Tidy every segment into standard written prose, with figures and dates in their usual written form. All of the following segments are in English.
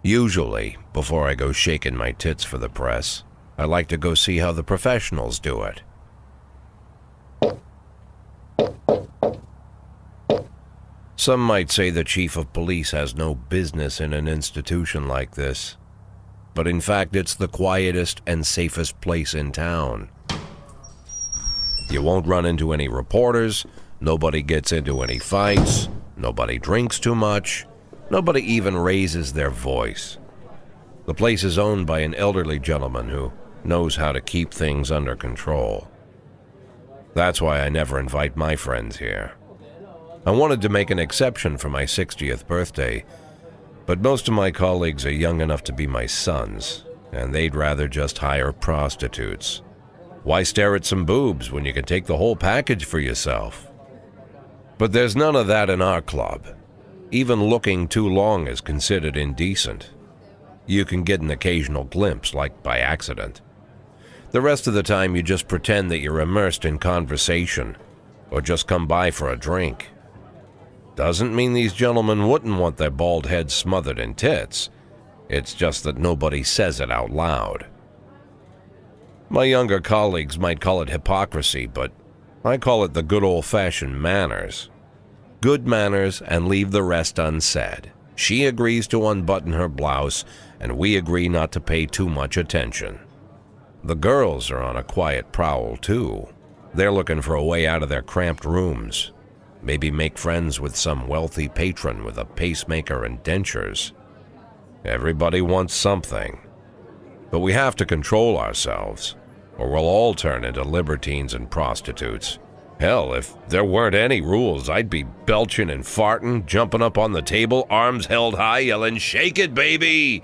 Usually, before I go shaking my tits for the press, I like to go see how the professionals do it. Some might say the chief of police has no business in an institution like this, but in fact it's the quietest and safest place in town. You won't run into any reporters, nobody gets into any fights, nobody drinks too much, nobody even raises their voice. The place is owned by an elderly gentleman who knows how to keep things under control. That's why I never invite my friends here. I wanted to make an exception for my 60th birthday, but most of my colleagues are young enough to be my sons, and they'd rather just hire prostitutes. Why stare at some boobs when you can take the whole package for yourself? But there's none of that in our club. Even looking too long is considered indecent. You can get an occasional glimpse, like by accident. The rest of the time you just pretend that you're immersed in conversation, or just come by for a drink. Doesn't mean these gentlemen wouldn't want their bald heads smothered in tits. It's just that nobody says it out loud. My younger colleagues might call it hypocrisy, but I call it the good old-fashioned manners. Good manners and leave the rest unsaid. She agrees to unbutton her blouse, and we agree not to pay too much attention. The girls are on a quiet prowl, too. They're looking for a way out of their cramped rooms. Maybe make friends with some wealthy patron with a pacemaker and dentures. Everybody wants something. But we have to control ourselves, or we'll all turn into libertines and prostitutes. Hell, if there weren't any rules, I'd be belching and farting, jumping up on the table, arms held high, yelling, "Shake it, baby!"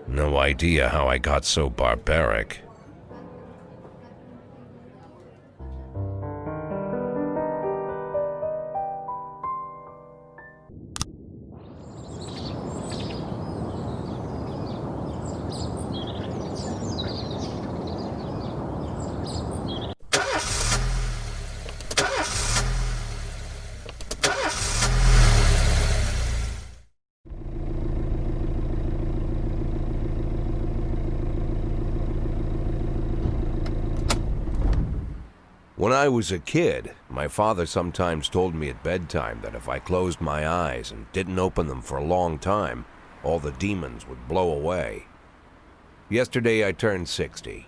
No idea how I got so barbaric. When I was a kid, my father sometimes told me at bedtime that if I closed my eyes and didn't open them for a long time, all the demons would blow away. Yesterday I turned 60,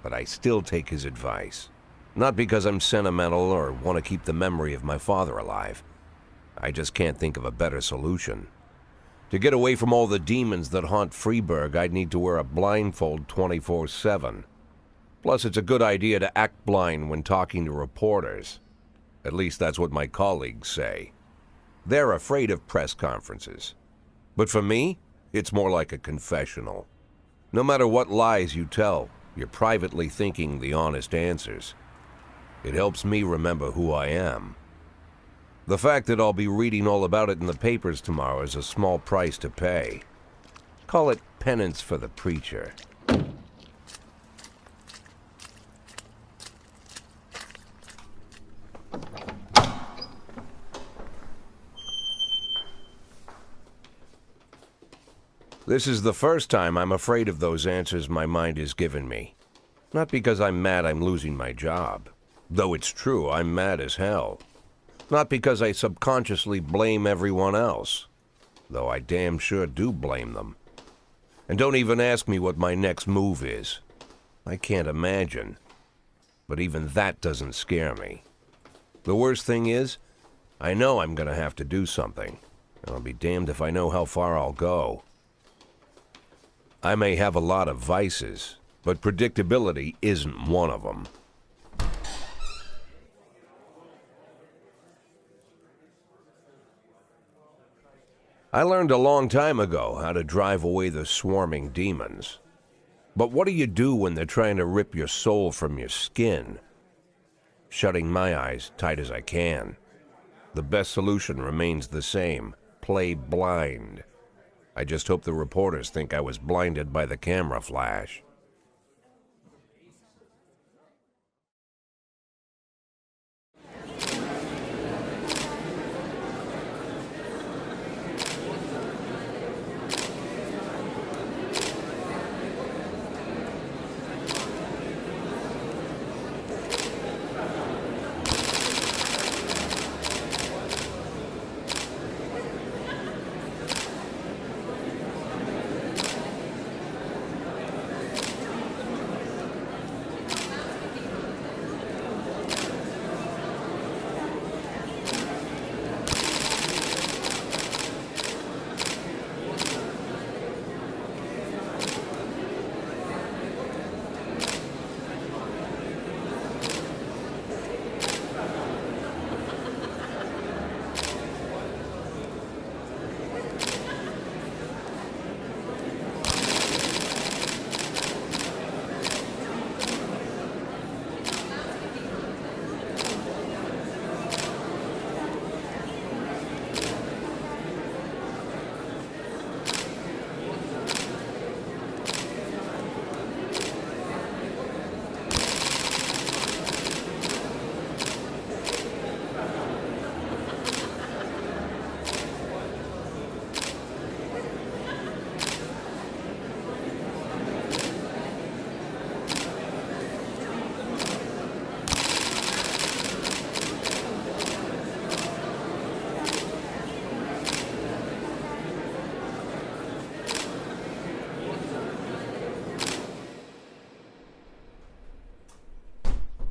but I still take his advice. Not because I'm sentimental or want to keep the memory of my father alive. I just can't think of a better solution. To get away from all the demons that haunt Freeburg, I'd need to wear a blindfold 24/7. Plus, it's a good idea to act blind when talking to reporters. At least that's what my colleagues say. They're afraid of press conferences. But for me, it's more like a confessional. No matter what lies you tell, you're privately thinking the honest answers. It helps me remember who I am. The fact that I'll be reading all about it in the papers tomorrow is a small price to pay. Call it penance for the preacher. This is the first time I'm afraid of those answers my mind has given me. Not because I'm mad I'm losing my job. Though it's true, I'm mad as hell. Not because I subconsciously blame everyone else. Though I damn sure do blame them. And don't even ask me what my next move is. I can't imagine. But even that doesn't scare me. The worst thing is, I know I'm gonna have to do something. And I'll be damned if I know how far I'll go. I may have a lot of vices, but predictability isn't one of them. I learned a long time ago how to drive away the swarming demons. But what do you do when they're trying to rip your soul from your skin? Shutting my eyes tight as I can. The best solution remains the same: play blind. I just hope the reporters think I was blinded by the camera flash.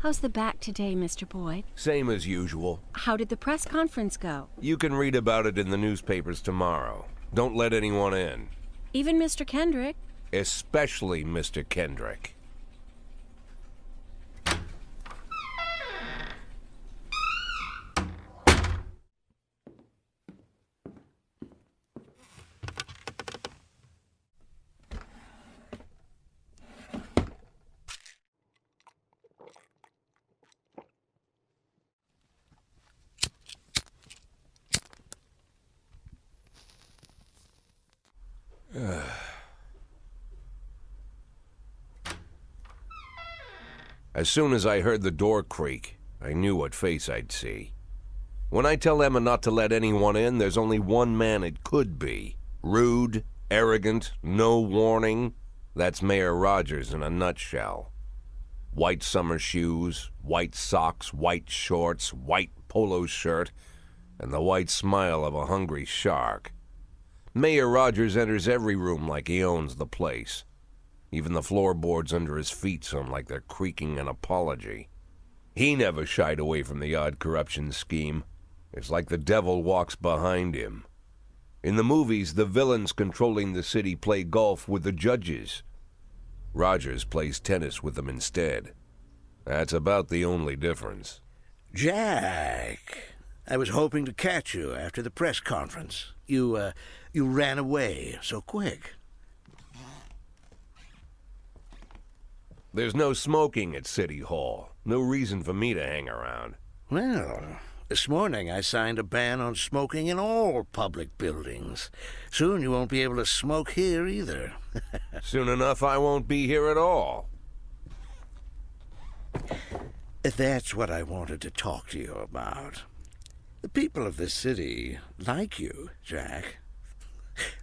How's the back today, Mr. Boyd? Same as usual. How did the press conference go? You can read about it in the newspapers tomorrow. Don't let anyone in. Even Mr. Kendrick? Especially Mr. Kendrick. As soon as I heard the door creak, I knew what face I'd see. When I tell Emma not to let anyone in, there's only one man it could be. Rude, arrogant, no warning. That's Mayor Rogers in a nutshell. White summer shoes, white socks, white shorts, white polo shirt, and the white smile of a hungry shark. Mayor Rogers enters every room like he owns the place. Even the floorboards under his feet sound like they're creaking an apology. He never shied away from the odd corruption scheme. It's like the devil walks behind him. In the movies, the villains controlling the city play golf with the judges. Rogers plays tennis with them instead. That's about the only difference. Jack, I was hoping to catch you after the press conference. You ran away so quick. There's no smoking at City Hall. No reason for me to hang around. Well, this morning I signed a ban on smoking in all public buildings. Soon you won't be able to smoke here either. Soon enough I won't be here at all. That's what I wanted to talk to you about. The people of this city like you, Jack.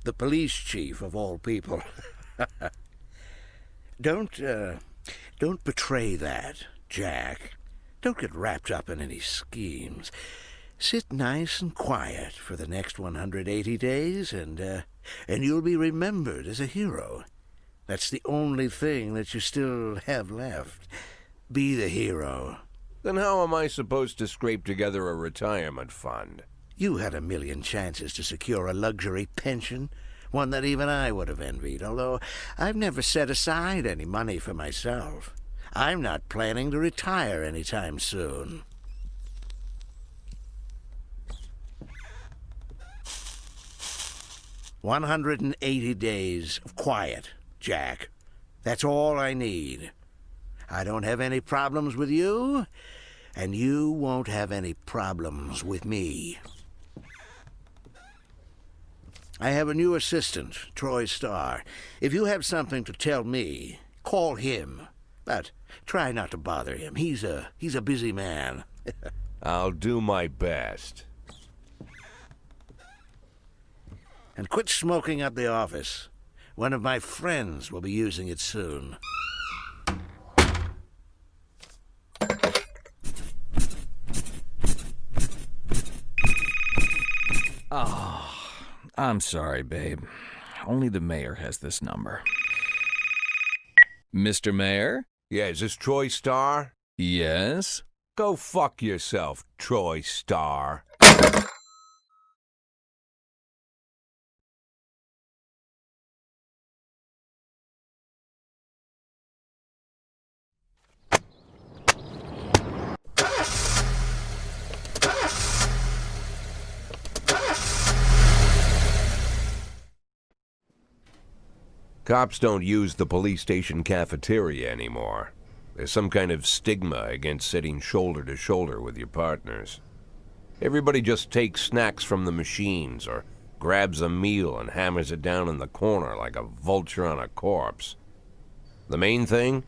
The police chief of all people. Don't betray that, Jack. Don't get wrapped up in any schemes. Sit nice and quiet for the next 180 days, and you'll be remembered as a hero. That's the only thing that you still have left. Be the hero. Then how am I supposed to scrape together a retirement fund? You had a million chances to secure a luxury pension, one that even I would have envied, although I've never set aside any money for myself. I'm not planning to retire anytime soon. "180 days of quiet, Jack. That's all I need. I don't have any problems with you, and you won't have any problems with me. I have a new assistant, Troy Starr. If you have something to tell me, call him. But try not to bother him. He's a busy man." I'll do my best. "And quit smoking up the office. One of my friends will be using it soon." I'm sorry, babe. Only the mayor has this number. Mr. Mayor? Yeah, is this Troy Starr? Yes? Go fuck yourself, Troy Starr. Cops don't use the police station cafeteria anymore. There's some kind of stigma against sitting shoulder to shoulder with your partners. Everybody just takes snacks from the machines or grabs a meal and hammers it down in the corner like a vulture on a corpse. The main thing?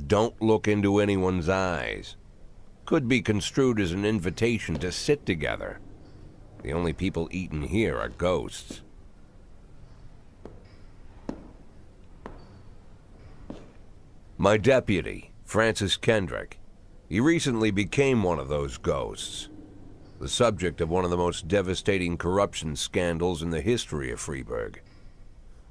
Don't look into anyone's eyes. Could be construed as an invitation to sit together. The only people eating here are ghosts. My deputy, Francis Kendrick. He recently became one of those ghosts. The subject of one of the most devastating corruption scandals in the history of Freeburg.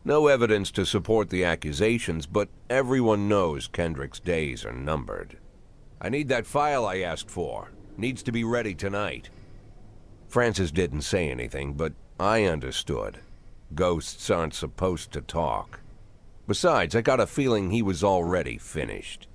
No evidence to support the accusations, but everyone knows Kendrick's days are numbered. I need that file I asked for. Needs to be ready tonight. Francis didn't say anything, but I understood. Ghosts aren't supposed to talk. Besides, I got a feeling he was already finished.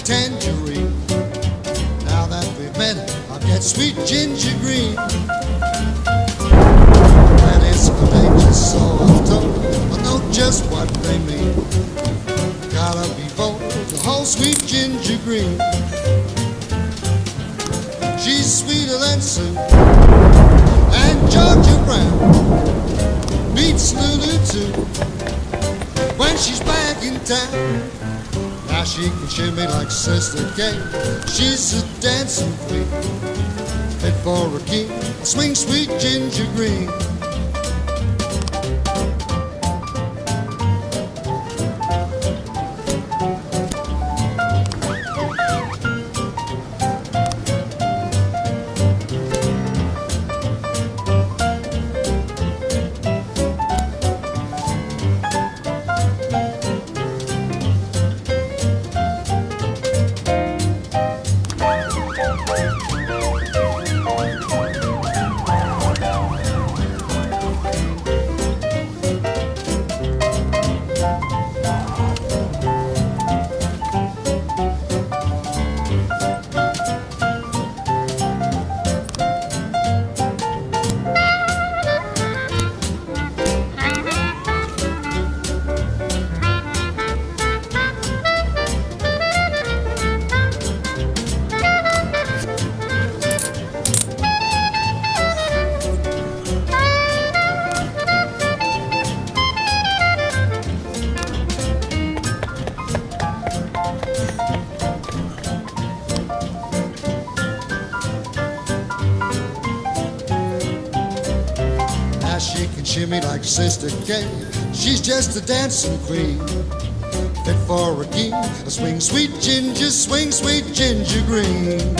Tangerine. Now that we've met, I'll get sweet ginger green. That is contagious, so I've told. I know just what they mean. Gotta be bold, the whole sweet ginger green. She's sweeter than Sue and Georgia Brown. Beats Lulu too when she's back in town. Now she can shimmy like Sister Kate. She's a dancing queen, fit for a king. Swing sweet ginger green. She can shimmy like Sister Kate. She's just a dancing queen, fit for a king. Swing sweet ginger, swing sweet ginger green.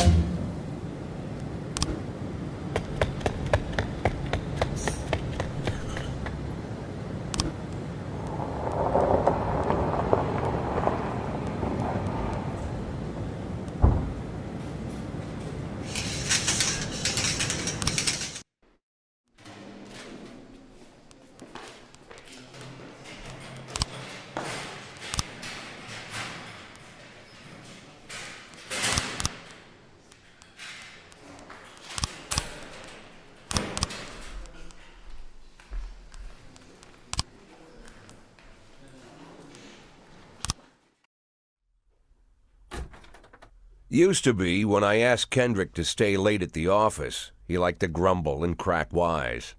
Used to be, when I asked Kendrick to stay late at the office, he liked to grumble and crack wise.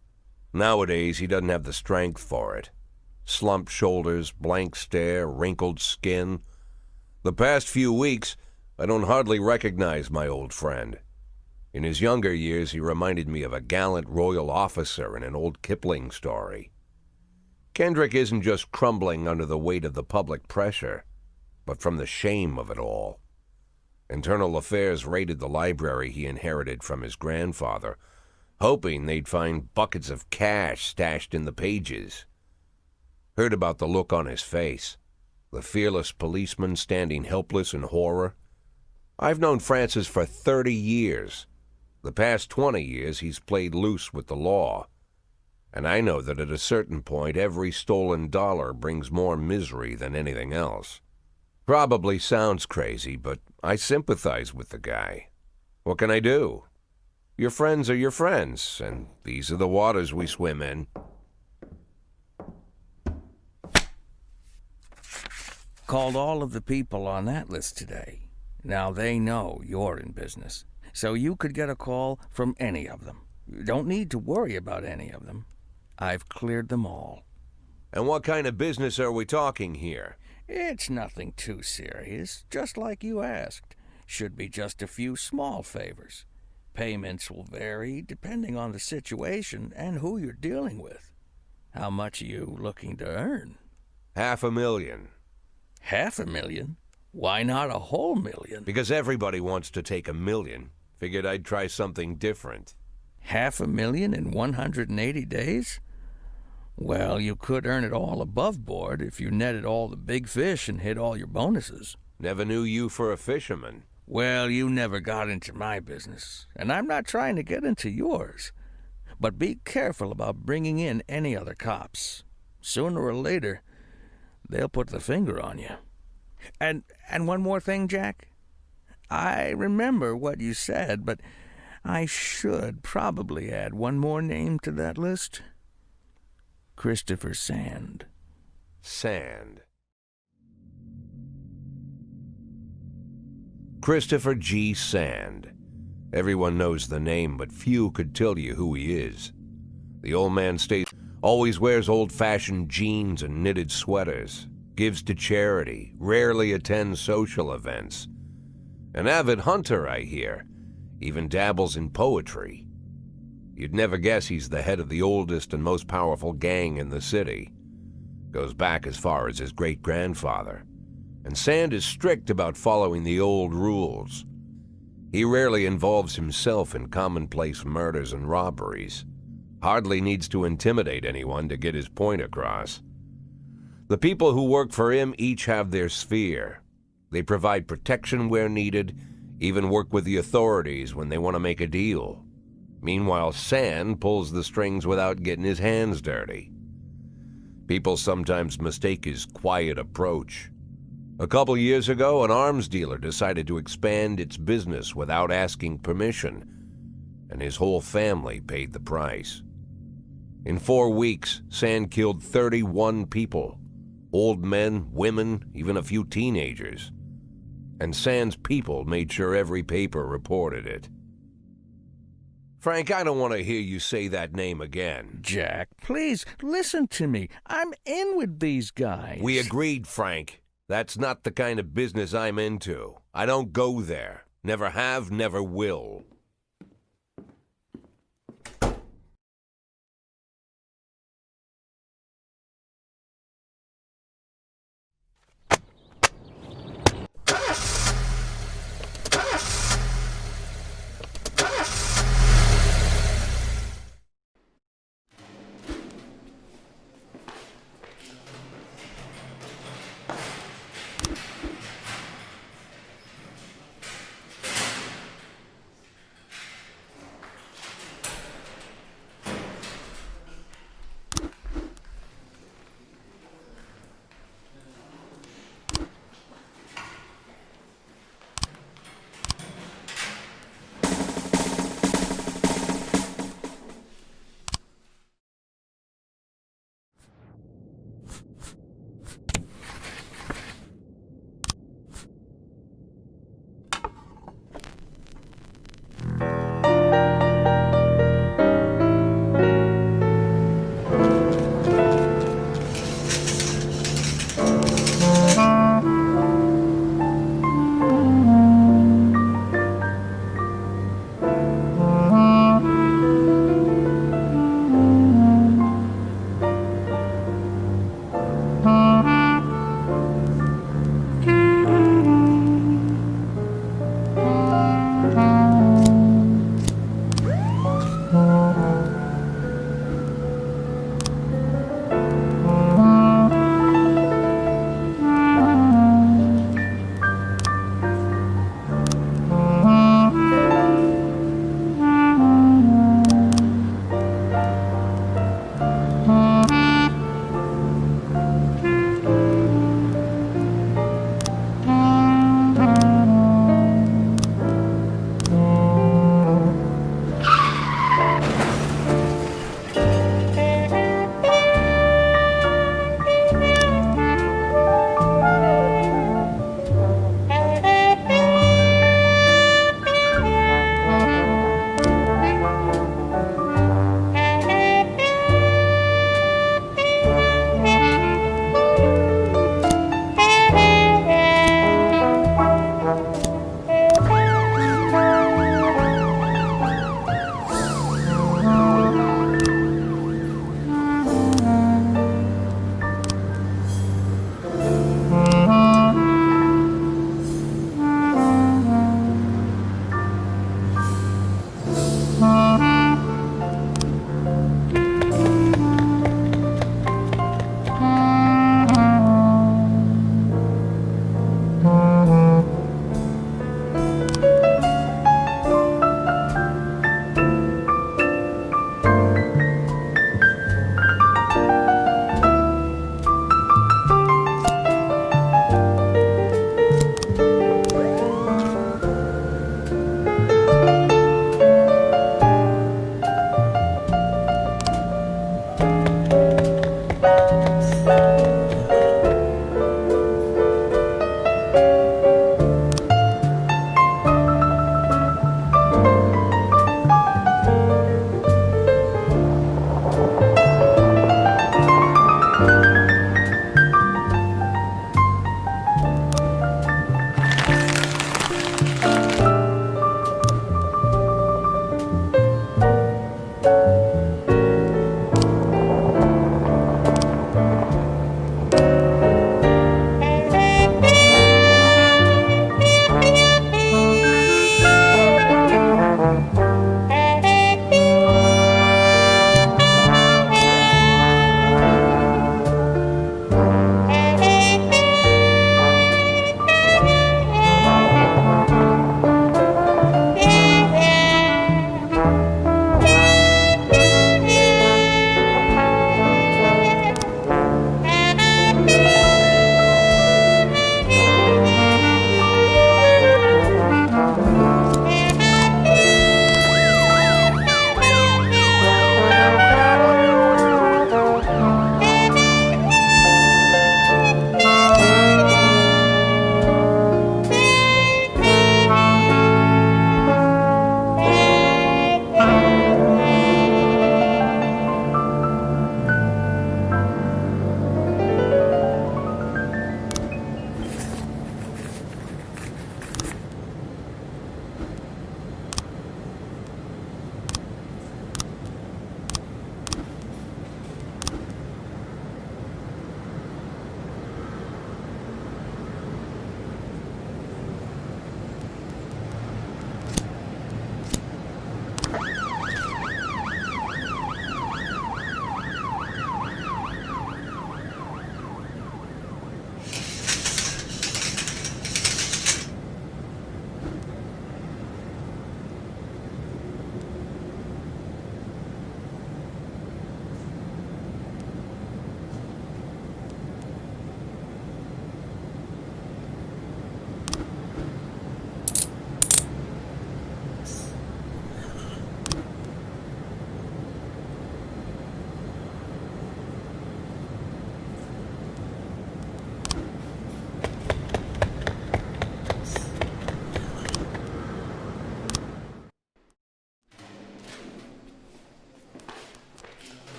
Nowadays, he doesn't have the strength for it. Slumped shoulders, blank stare, wrinkled skin. The past few weeks, I don't hardly recognize my old friend. In his younger years, he reminded me of a gallant royal officer in an old Kipling story. Kendrick isn't just crumbling under the weight of the public pressure, but from the shame of it all. Internal Affairs raided the library he inherited from his grandfather, hoping they'd find buckets of cash stashed in the pages. Heard about the look on his face, the fearless policeman standing helpless in horror. I've known Francis for 30 years. The past 20 years he's played loose with the law. And I know that at a certain point every stolen dollar brings more misery than anything else. Probably sounds crazy, but I sympathize with the guy. What can I do? Your friends are your friends, and these are the waters we swim in. Called all of the people on that list today. Now they know you're in business, so you could get a call from any of them. You don't need to worry about any of them. I've cleared them all. And what kind of business are we talking here? It's nothing too serious, just like you asked. Should be just a few small favors. Payments will vary depending on the situation and who you're dealing with. How much are you looking to earn? $500,000. $500,000? Why not a whole million? Because everybody wants to take $1 million. Figured I'd try something different. $500,000 in 180 days? Well, you could earn it all above board if you netted all the big fish and hit all your bonuses. Never knew you for a fisherman. Well, you never got into my business, and I'm not trying to get into yours. But be careful about bringing in any other cops. Sooner or later, they'll put the finger on you. And one more thing, Jack. I remember what you said, but I should probably add one more name to that list. Christopher Sand. Sand. Christopher G. Sand. Everyone knows the name, but few could tell you who he is. The old man always wears old-fashioned jeans and knitted sweaters, gives to charity, rarely attends social events. An avid hunter, I hear, even dabbles in poetry. You'd never guess he's the head of the oldest and most powerful gang in the city. Goes back as far as his great-grandfather. And Sand is strict about following the old rules. He rarely involves himself in commonplace murders and robberies. Hardly needs to intimidate anyone to get his point across. The people who work for him each have their sphere. They provide protection where needed, even work with the authorities when they want to make a deal. Meanwhile, Sand pulls the strings without getting his hands dirty. People sometimes mistake his quiet approach. A couple years ago, an arms dealer decided to expand its business without asking permission, and his whole family paid the price. In 4 weeks, Sand killed 31 people. Old men, women, even a few teenagers. And Sand's people made sure every paper reported it. Frank, I don't want to hear you say that name again. Jack, please, listen to me. I'm in with these guys. We agreed, Frank. That's not the kind of business I'm into. I don't go there. Never have, never will.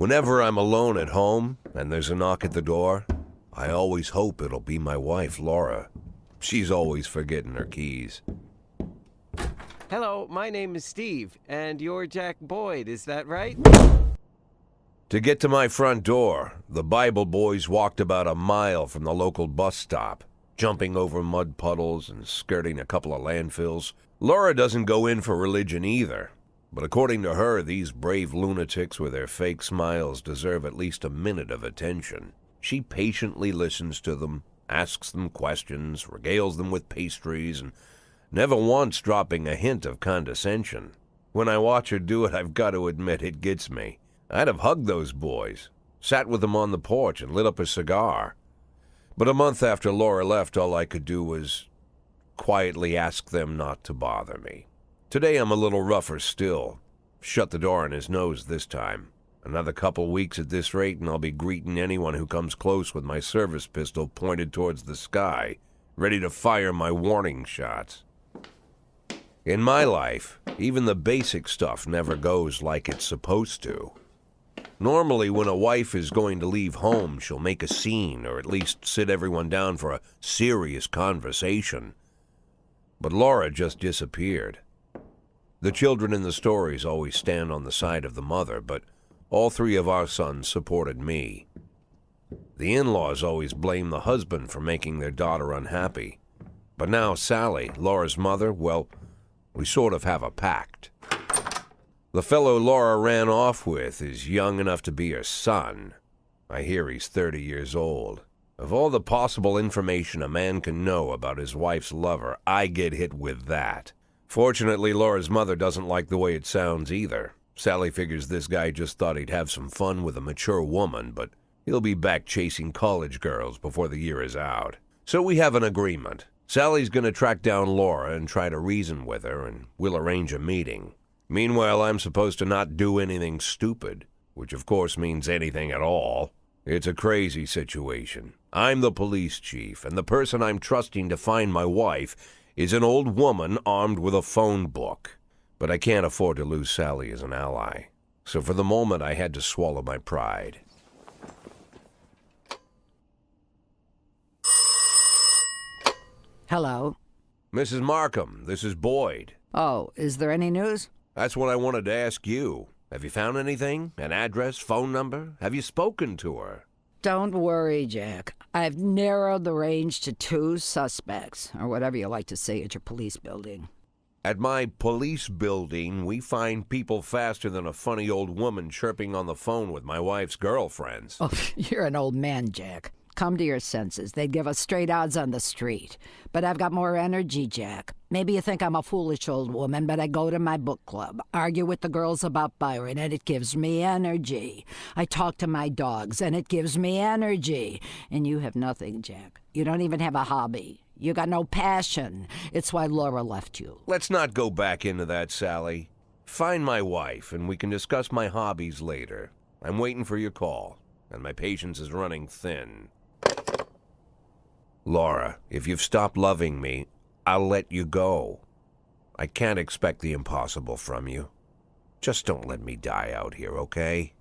Whenever I'm alone at home and there's a knock at the door, I always hope it'll be my wife, Laura. She's always forgetting her keys. Hello, my name is Steve, and you're Jack Boyd, is that right? To get to my front door, the Bible boys walked about a mile from the local bus stop, jumping over mud puddles and skirting a couple of landfills. Laura doesn't go in for religion either, but according to her, these brave lunatics with their fake smiles deserve at least a minute of attention. She patiently listens to them, asks them questions, regales them with pastries, and never once dropping a hint of condescension. When I watch her do it, I've got to admit it gets me. I'd have hugged those boys, sat with them on the porch and lit up a cigar. But a month after Laura left, all I could do was quietly ask them not to bother me. Today I'm a little rougher still. Shut the door on his nose this time. Another couple weeks at this rate and I'll be greeting anyone who comes close with my service pistol pointed towards the sky, ready to fire my warning shots. In my life, even the basic stuff never goes like it's supposed to. Normally, when a wife is going to leave home, she'll make a scene or at least sit everyone down for a serious conversation. But Laura just disappeared. The children in the stories always stand on the side of the mother, but all three of our sons supported me. The in-laws always blame the husband for making their daughter unhappy. But now Sally, Laura's mother, well, we sort of have a pact. The fellow Laura ran off with is young enough to be her son. I hear he's 30 years old. Of all the possible information a man can know about his wife's lover, I get hit with that. Fortunately, Laura's mother doesn't like the way it sounds either. Sally figures this guy just thought he'd have some fun with a mature woman, but he'll be back chasing college girls before the year is out. So we have an agreement. Sally's going to track down Laura and try to reason with her, and we'll arrange a meeting. Meanwhile, I'm supposed to not do anything stupid, which of course means anything at all. It's a crazy situation. I'm the police chief, and the person I'm trusting to find my wife is an old woman armed with a phone book. But I can't afford to lose Sally as an ally. So for the moment, I had to swallow my pride. Hello. Mrs. Markham, this is Boyd. Oh, is there any news? That's what I wanted to ask you. Have you found anything? An address, phone number? Have you spoken to her? Don't worry, Jack. I've narrowed the range to 2 suspects, or whatever you like to say at your police building. At my police building, we find people faster than a funny old woman chirping on the phone with my wife's girlfriends. Oh, you're an old man, Jack. Come to your senses. They'd give us straight odds on the street. But I've got more energy, Jack. Maybe you think I'm a foolish old woman, but I go to my book club, argue with the girls about Byron, and it gives me energy. I talk to my dogs, and it gives me energy. And you have nothing, Jack. You don't even have a hobby. You got no passion. It's why Laura left you. Let's not go back into that, Sally. Find my wife, and we can discuss my hobbies later. I'm waiting for your call, and my patience is running thin. Laura, if you've stopped loving me, I'll let you go. I can't expect the impossible from you. Just don't let me die out here, okay?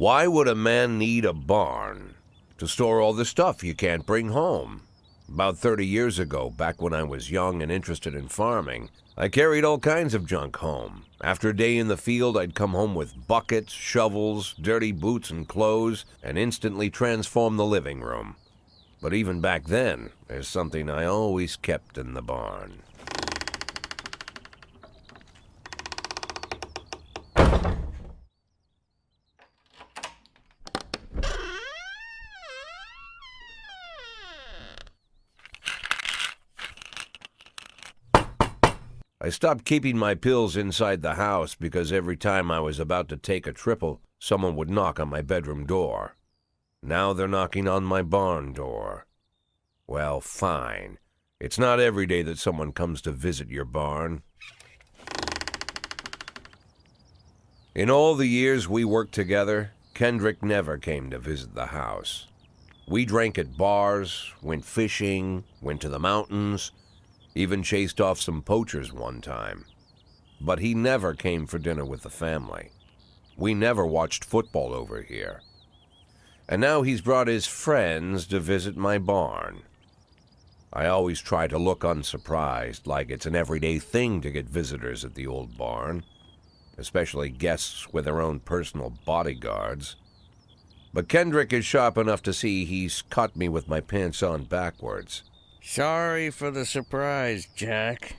Why would a man need a barn? To store all the stuff you can't bring home. About 30 years ago, back when I was young and interested in farming, I carried all kinds of junk home. After a day in the field, I'd come home with buckets, shovels, dirty boots and clothes, and instantly transform the living room. But even back then, there's something I always kept in the barn. I stopped keeping my pills inside the house because every time I was about to take a triple, someone would knock on my bedroom door. Now they're knocking on my barn door. Well, fine. It's not every day that someone comes to visit your barn. In all the years we worked together, Kendrick never came to visit the house. We drank at bars, went fishing, went to the mountains, even chased off some poachers one time. But he never came for dinner with the family. We never watched football over here. And now he's brought his friends to visit my barn. I always try to look unsurprised, like it's an everyday thing to get visitors at the old barn, especially guests with their own personal bodyguards. But Kendrick is sharp enough to see he's caught me with my pants on backwards. Sorry for the surprise, Jack.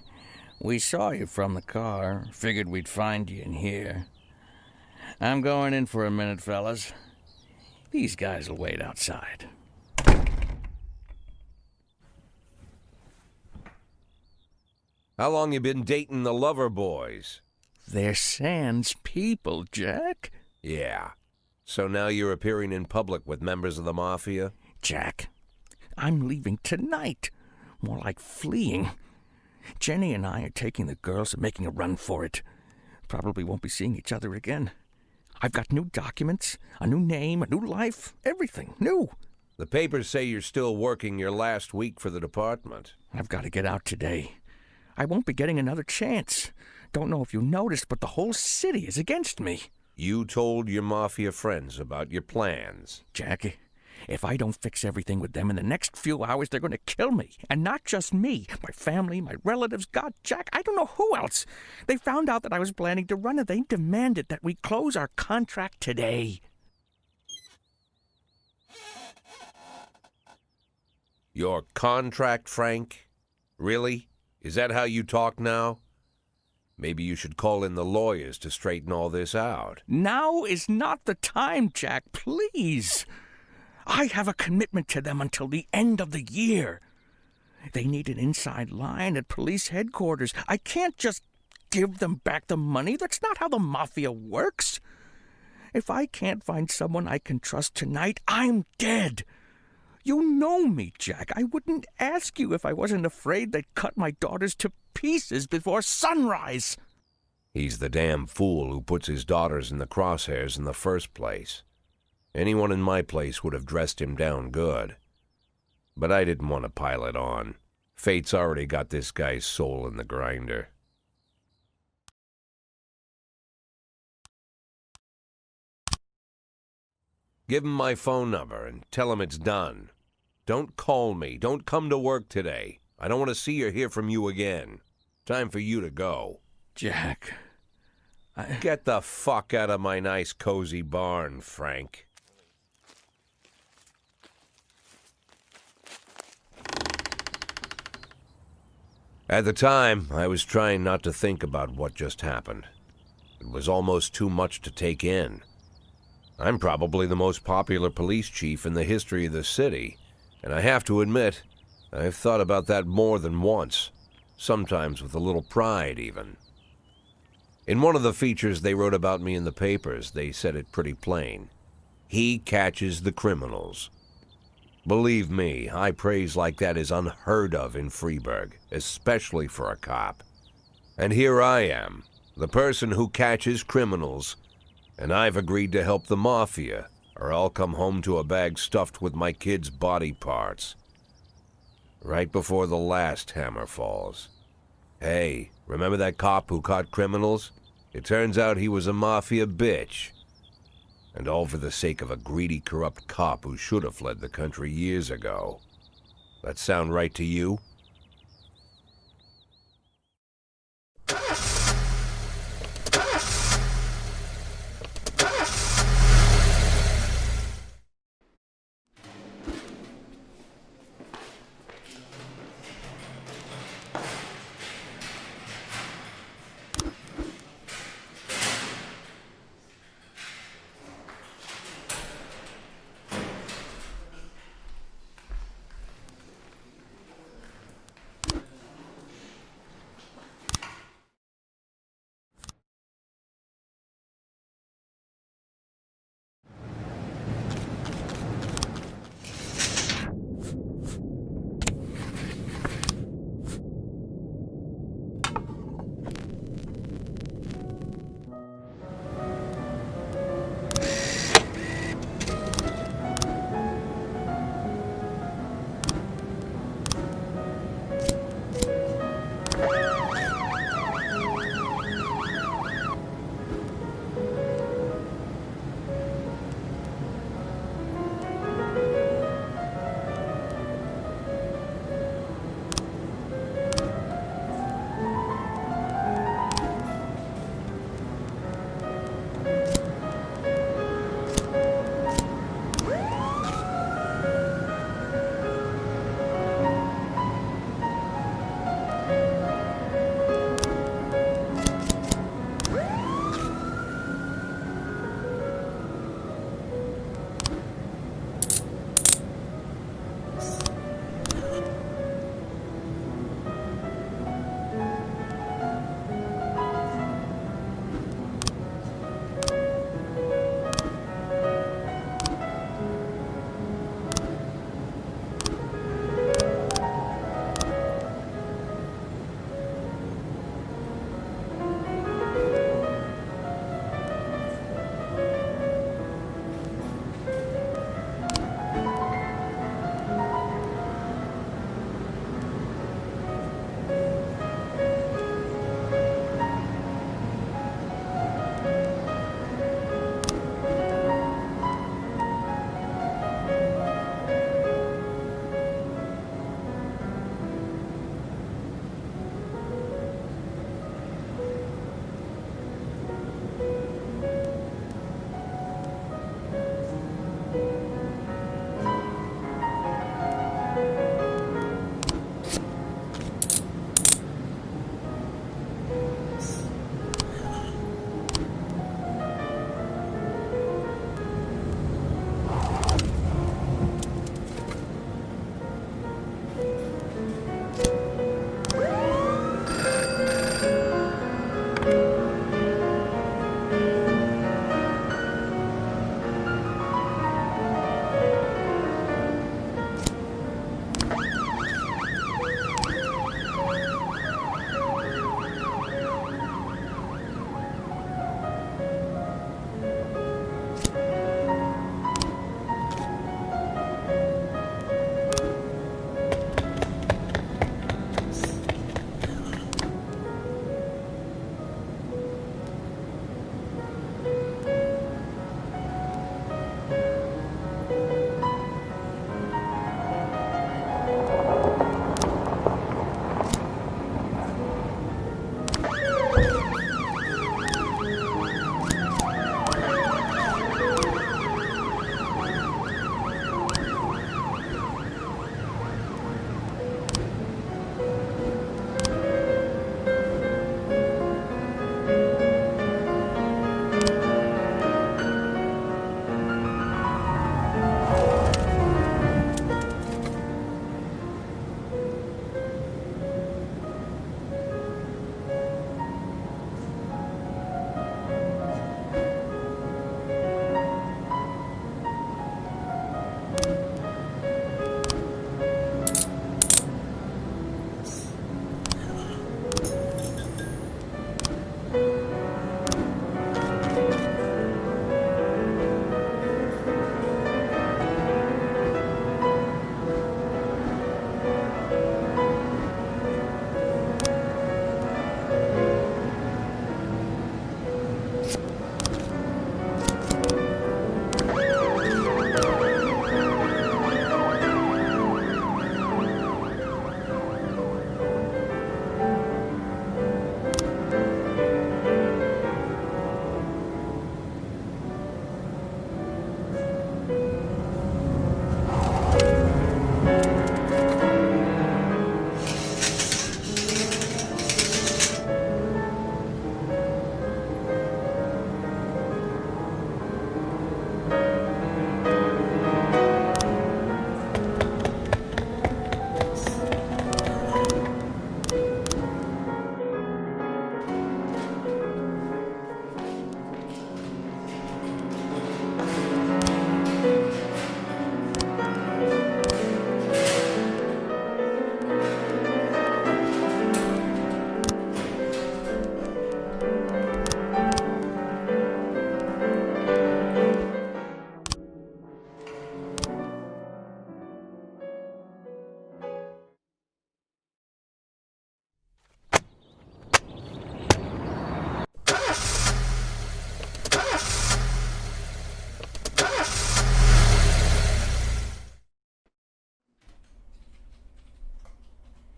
We saw you from the car. Figured we'd find you in here. I'm going in for a minute, fellas. These guys will wait outside. How long you been dating the lover boys? They're Sans people, Jack. Yeah. So now you're appearing in public with members of the Mafia? Jack, I'm leaving tonight. More like fleeing. Jenny and I are taking the girls and making a run for it. Probably won't be seeing each other again. I've got new documents, a new name, a new life, everything new. The papers say you're still working your last week for the department. I've got to get out today. I won't be getting another chance. Don't know if you noticed, but the whole city is against me. You told your Mafia friends about your plans. Jackie, if I don't fix everything with them in the next few hours, they're going to kill me. And not just me, my family, my relatives, God, Jack, I don't know who else. They found out that I was planning to run and they demanded that we close our contract today. Your contract, Frank? Really? Is that how you talk now? Maybe you should call in the lawyers to straighten all this out. Now is not the time, Jack, please. I have a commitment to them until the end of the year. They need an inside line at police headquarters. I can't just give them back the money. That's not how the Mafia works. If I can't find someone I can trust tonight, I'm dead. You know me, Jack. I wouldn't ask you if I wasn't afraid they'd cut my daughters to pieces before sunrise. He's the damn fool who puts his daughters in the crosshairs in the first place. Anyone in my place would have dressed him down good. But I didn't want to pile it on. Fate's already got this guy's soul in the grinder. Give him my phone number and tell him it's done. Don't call me. Don't come to work today. I don't want to see or hear from you again. Time for you to go. Jack, Get the fuck out of my nice cozy barn, Frank. At the time, I was trying not to think about what just happened. It was almost too much to take in. I'm probably the most popular police chief in the history of the city, and I have to admit, I've thought about that more than once, sometimes with a little pride even. In one of the features they wrote about me in the papers, they said it pretty plain. He catches the criminals. Believe me, high praise like that is unheard of in Freeburg, especially for a cop. And here I am, the person who catches criminals, and I've agreed to help the Mafia, or I'll come home to a bag stuffed with my kids' body parts. Right before the last hammer falls. Hey, remember that cop who caught criminals? It turns out he was a Mafia bitch. And all for the sake of a greedy, corrupt cop who should have fled the country years ago. That sound right to you?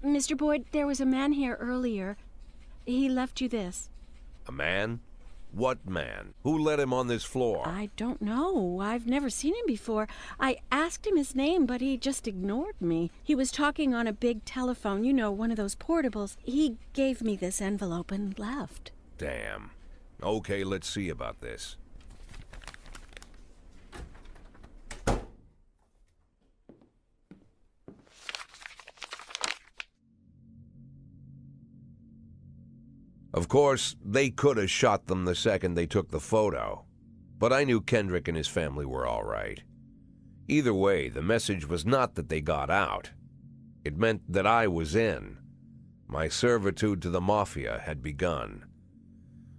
Mr. Boyd, there was a man here earlier. He left you this. A man? What man? Who let him on this floor? I don't know. I've never seen him before. I asked him his name, but he just ignored me. He was talking on a big telephone, you know, one of those portables. He gave me this envelope and left. Damn. Okay, let's see about this. Of course, they could have shot them the second they took the photo, but I knew Kendrick and his family were all right. Either way, the message was not that they got out. It meant that I was in. My servitude to the Mafia had begun.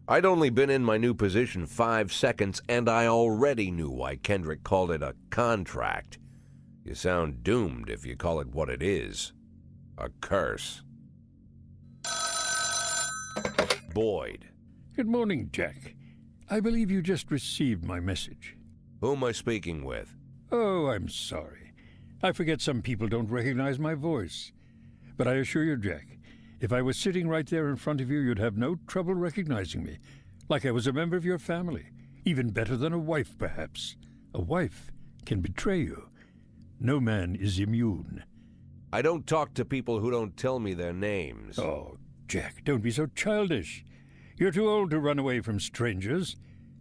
I'd only been in my new position 5 seconds, and I already knew why Kendrick called it a contract. You sound doomed if you call it what it is. A curse. Boyd. Good morning, Jack. I believe you just received my message. Who am I speaking with? Oh, I'm sorry. I forget some people don't recognize my voice. But I assure you, Jack, if I was sitting right there in front of you, you'd have no trouble recognizing me. Like I was a member of your family. Even better than a wife, perhaps. A wife can betray you. No man is immune. I don't talk to people who don't tell me their names. Oh, Jack, don't be so childish. You're too old to run away from strangers.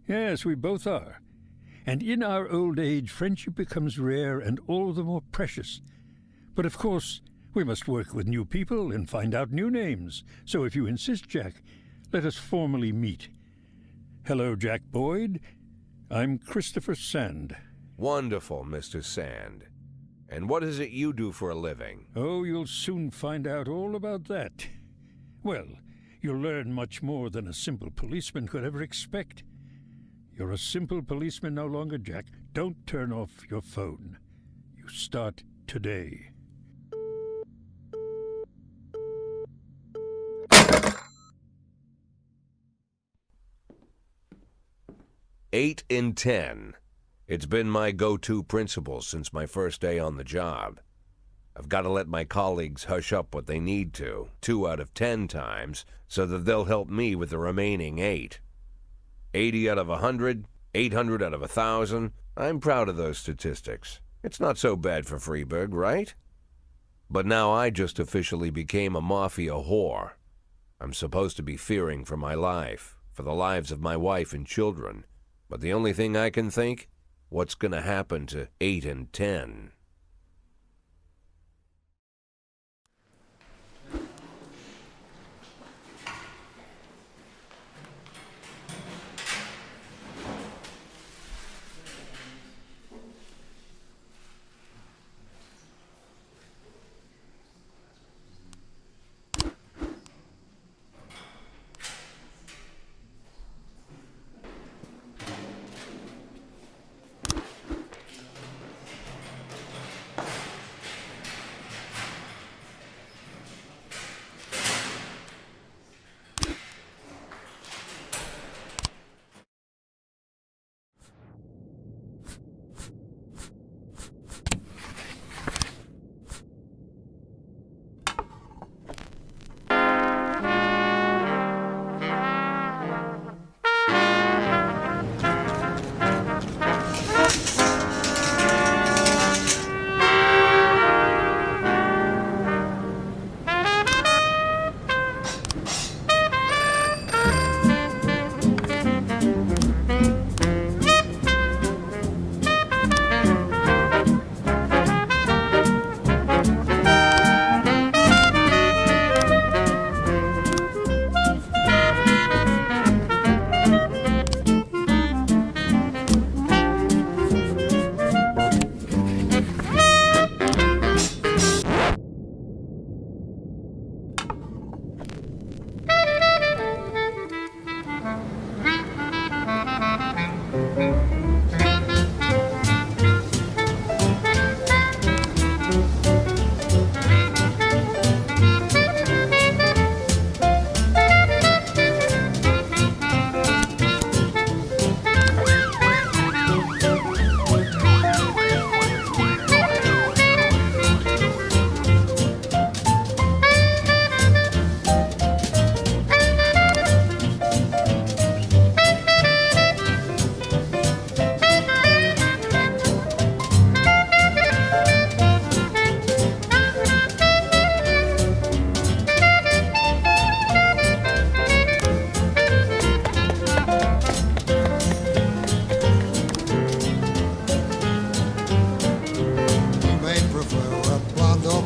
Yes, we both are. And in our old age, friendship becomes rare and all the more precious. But of course, we must work with new people and find out new names. So if you insist, Jack, let us formally meet. Hello, Jack Boyd. I'm Christopher Sand. Wonderful, Mr. Sand. And what is it you do for a living? Oh, you'll soon find out all about that. Well, you'll learn much more than a simple policeman could ever expect. You're a simple policeman no longer, Jack. Don't turn off your phone. You start today. Eight in 10. It's been my go-to principle since my first day on the job. I've got to let my colleagues hush up what they need to, 2 out of 10 times, so that they'll help me with the remaining 8. 80 out of 100, 800 out of 1,000. I'm proud of those statistics. It's not so bad for Freeburg, right? But now I just officially became a Mafia whore. I'm supposed to be fearing for my life, for the lives of my wife and children. But the only thing I can think, what's going to happen to 8 and 10?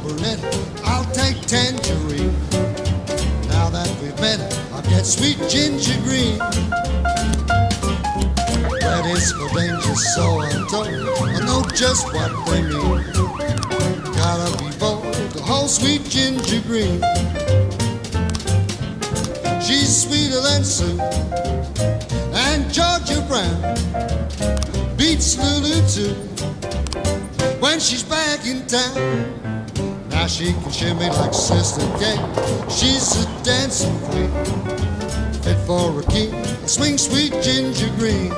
Burnett, I'll take Tangerine. Now that we've met, I'll get Sweet Ginger Green. That is for danger, so I'm told. I know just what they mean. Gotta be bold to hold Sweet Ginger Green. She's sweeter than Sue and Georgia Brown. Beats Lulu too when she's back in town. Now she can shimmy like Sister Kate. She's a dancing queen, fit for a king. Swing Sweet Ginger Green.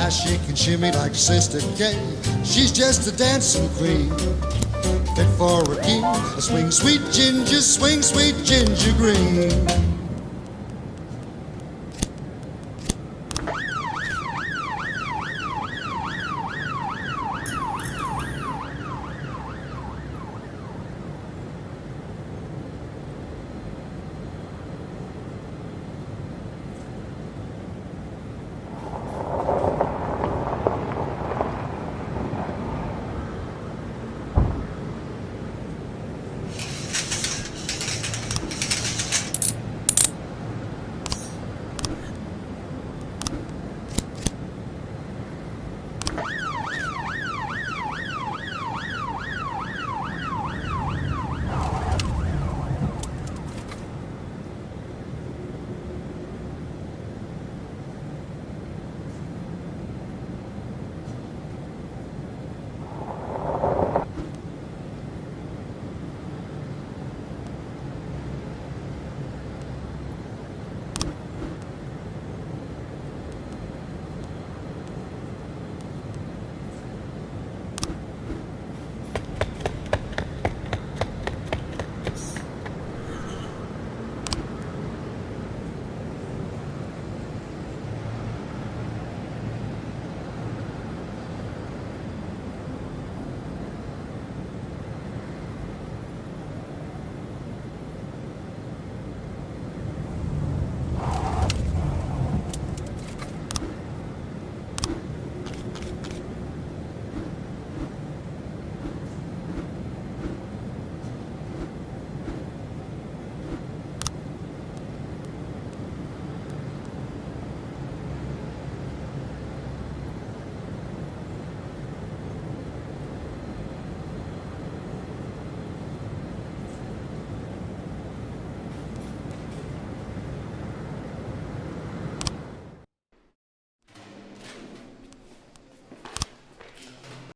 She can shimmy like Sister Kate. She's just a dancing queen, fit for a king. Swing Sweet Ginger, swing Sweet Ginger Green.